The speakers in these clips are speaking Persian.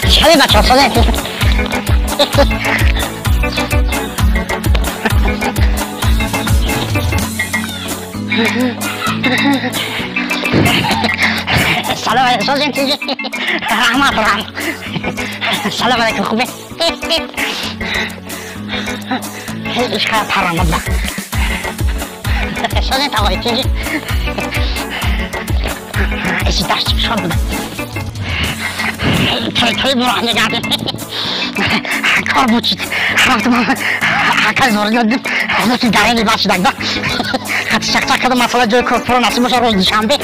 چرا بچه ها سازه؟ سلام علیکم سازیم تیجی رحمت رحمت سلام علیکم خوبه هیچ کار پرامد با سازیم تاوری تیجی ایسی داشتی شد بودم توی براه نگرده کار بوچید رفتم حکای زور گردیم دوستی داره لباس شدک با حتی شک کردم مسئله جای کورپرو نصیب باشه روز دوشنبه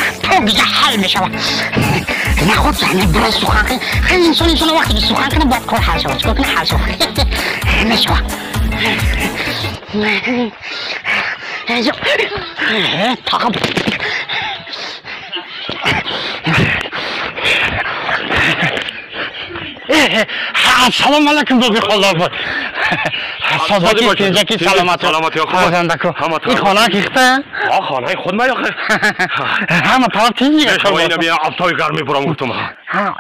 دیگه حل میشه نه خود زنه برای سخن کنه خیلی انسان وقتی که سخن کنه باید کار حل شود چکار کنه حل شود میشه طاقم سلام علیکم دوبی خدا بود صادقی سلامتی این خانه کیخته؟ خانه خود ما یاخه همه طرف تیزی شما اینم یه ابتای گرمی برام گفتم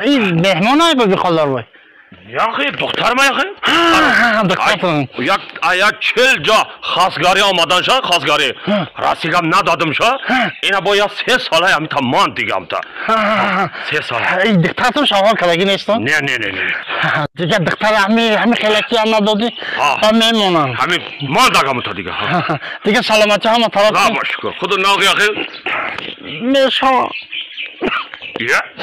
این مهمان های دوبی خدا بود یاخه دختر ما یاخه دخترتون یک 40 جا خواستگاری آمدن شد خواستگاری راسیگم ندادم شد اینا باید 3 ساله همی تا مان دیگم تا 3 ساله این دخترتون شغال کدگی نیستن؟ نه دیگه دختر همین خیلکی هم ندادی تا میمونن همین مان داگم تا دیگه سلامتی همه طرف نه شکر خود ناغی آخه میشا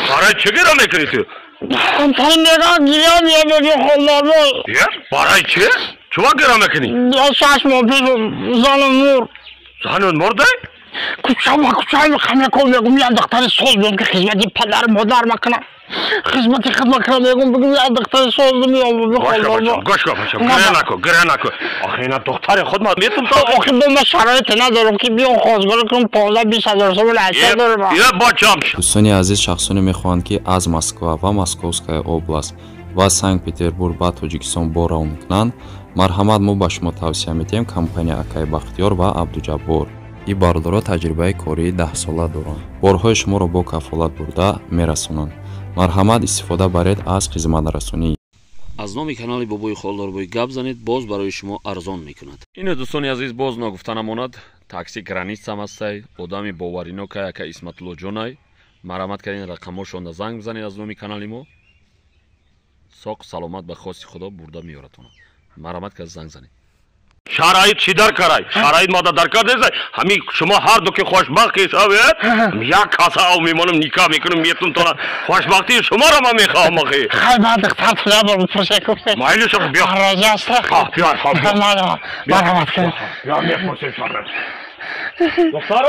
برای چه گیرم میکنی تو؟ تا میگم گیرم یه بگی خدا بود برای چه؟ چما گیرم میکنی؟ 6 ماه پیش زن مور زن مرده؟ کوچه خمه کن میگم یه دختر سوز بیام که خدمتی پدر مادر مکنم خدمتی خدمت کنم میگم بگم یه دختر سوز میام گوش کن گره نکن آخه اینا دختر خود ما میتونم تا آخه من شرایط ندارم که بیام خواستگاری کنم 15-20 هزار سوال عشق دارم یه بچم дӯстони азиз шахсоне мехоҳанд ки аз Москва ва Московская област ва Санкт-Петербург ба Тоҷикистон бора мекунанд марҳамат мо ба шумо тавсия медиҳем компания Акай Бахтиёр ва Абдуҷаббор ин бародаро таҷрибаи кории 10 сола доранд борҳои шуморо бо кафолат бурда мерасонанд марҳамат истифода баред аз хизматрасонӣ аз номи канали бобои холдорбои гап занед боз барои шумо арзон мекунад ино дӯстони азиз боз ногуфта намонад такси границам ҳастай одами боваринокай ака исматулло ҷонай марҳамат кардин рақамошонда занг бизанед аз номи канали мо соқ саломат ба хости худо бурда меёратонад марҳамат кард занг занед شرایط چی در کرای شرایط ما در کار نیست همین شما هر دو که خوشبخت حسابید یک کاسه او میمونم نکاح میکنم میتونم تو خوشبختی شما رو من میخوام آخه خیلی بعد دختر فلابر میپرسه کفته مایلی شما بیا راجع است بیا مرحمت کنم بیا میپرسیم شما دخترو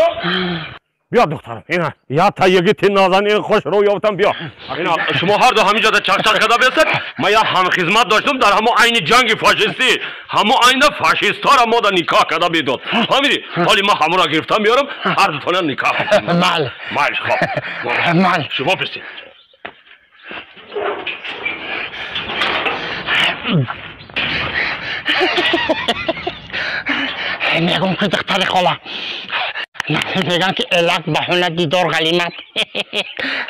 بیا دخترم اینا یا تا یکی تین نازنین خوش رو یافتم بیا اینا شما هر دو همینجا در چک کرده بیستید من یا هم خدمت داشتم در همون عین جنگ فاشیستی همون عین فاشیستا را ما در نکاح کرده بیداد فهمیدی حالی ما همون را گرفتم بیارم هر دو تانه نکاح کنم بله خب شما بستید میگم که دختر خاله میگن که علت بهونه دیدار غلیمت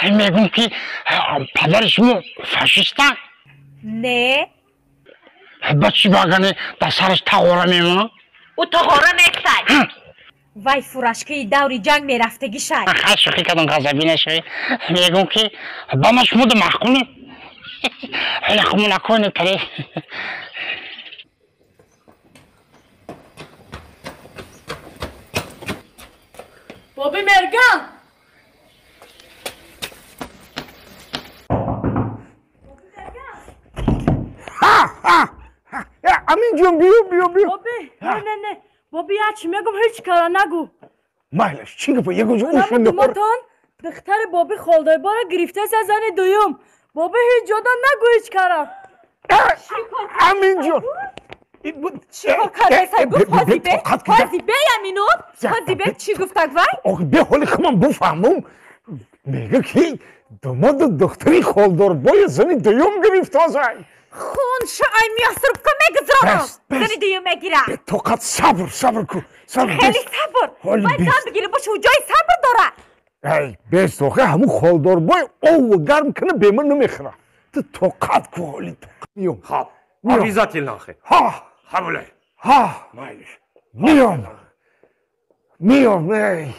میگم که پدر شما فاشیستن نه با چی بگنه در سرش تغاره میمونه او تغاره میکسد وای فراشکی دوری جنگ میرفتگی شد خیلی شوخی کردم غضبی نشوی میگم که با ما شما دو محکومیم حالا خمو نکنیم تره بابی مرگم امین جون بیا بابی نه بابی چی میگم هیچ کارا نگو مالش چی گفت یه گوش اوشن دوماتان دختر بابی خالدای بارا گرفته از زن دویم بابی هیچ جدا نگو هیچ کارا امین جون چیکار کرده گفت خازیبه امینو خازیبه چی گفتک وای آخه به حالی که من بفهمم میگه که داماد دختری خالدار بای زنی دویم گرفته زن خون شای میاسر کمک زرانم بس، بس. زنی دیو میگیرم به توقت صبر کن صبر خیلی بس. صبر حالی باید بس. زن بگیری باشه و جای صبر داره ای بس آخه همون خالدار بای او گرم کنه به من نمیخوره تو توقت کن حالی توقت میام خب میام. обязательно آخه ها قبوله ها مایلش میام ای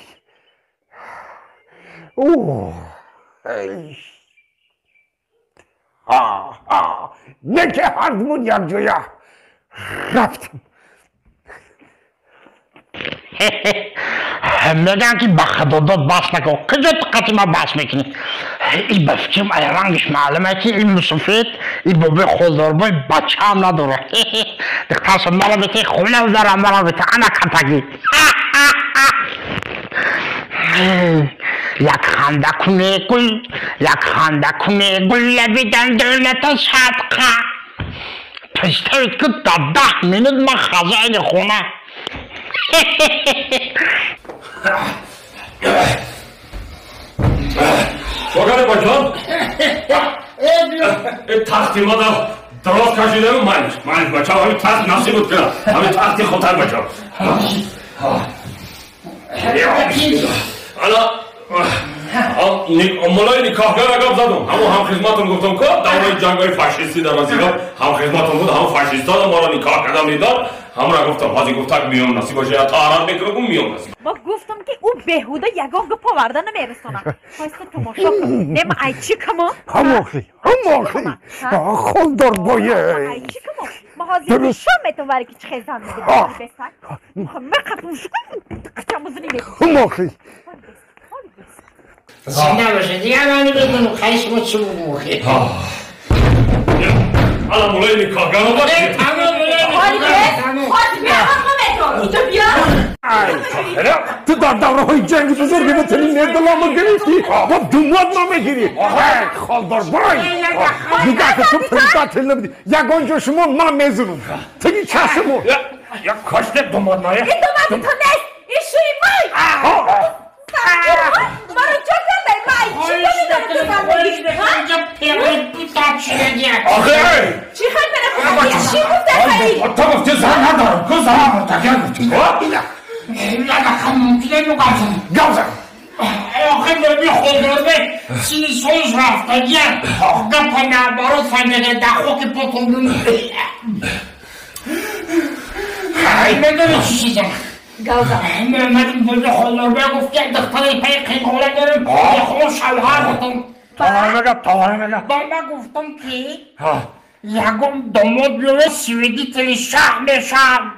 اوه ای ها یکی هردمون یک جویا رفتیم میگن که به خدادات بس نکن کجا دقتی ما بس میکنی این بفکرم ای رنگش معلومه که این مسافت این بابه خودداربای بچه هم نداره دقتش مرا بیتی خونه دارم مرا بیتی انا کتگی یک خنده کنه گل یک خنده کنه گل لبیدن دولت صدقه پشتوید که تا 10 مینوت من خزین خونه شوگره بچان این تختی ما در دراز کشیده رو مایلش بچه همین تخت نصیب بود کنم همین تختی خودتر بچان حالا مولای نکاحگر اگه زدم همون خدمتون گفتم که دورای جنگای فاشیستی در از ایران خدمتون بود همون فاشیستا ما را نکاح کردم میداد همون را گفتم حاضی گفت که میام نصیب باشه یا طهارت میکنم میام نصیب با گفتم که او بهوده یگان گپا ورده نمیرسونم پایست تماشا کن نیم ای چی کما هماخی خالدار بای ای چی کما ما حاضی بشم میتون وری که چه خیزم میده بسن مقدم شکن کچموزنی میکنم هماخی زنده باشه دیگه منو بدونم خیش ما چی بموخی حالا مولای نکاحگر رو باشه تو در دوره های جنگ بزرگی بتونی نردلامو گرفتی با دومات ما میگیری خالدار بای دیگه که تو پریدت نمیدی یگان جو شما من میزنم تگی چشمو یک کاشت دومات مایه این دومات تو نیست این شوی مای مرا چه کرده مای چی کنی داره تو آخه چی خواهد بره چی گفته خیلی تو گفتی زن ندارم که زن مرتکر گفتی گوزم آخه ببین خودرده سیسوز رفته گیر گپا نبارو فنگه دخو که پتونون میدونی چی چیزه گوزم میمدیم بوده خودرده گفت که دختری پای قیقوله دارم یه خون شوهر گفتم طهاره مگه با من گفتم که یکم داماد بیاره سویدی تلی شهر بشم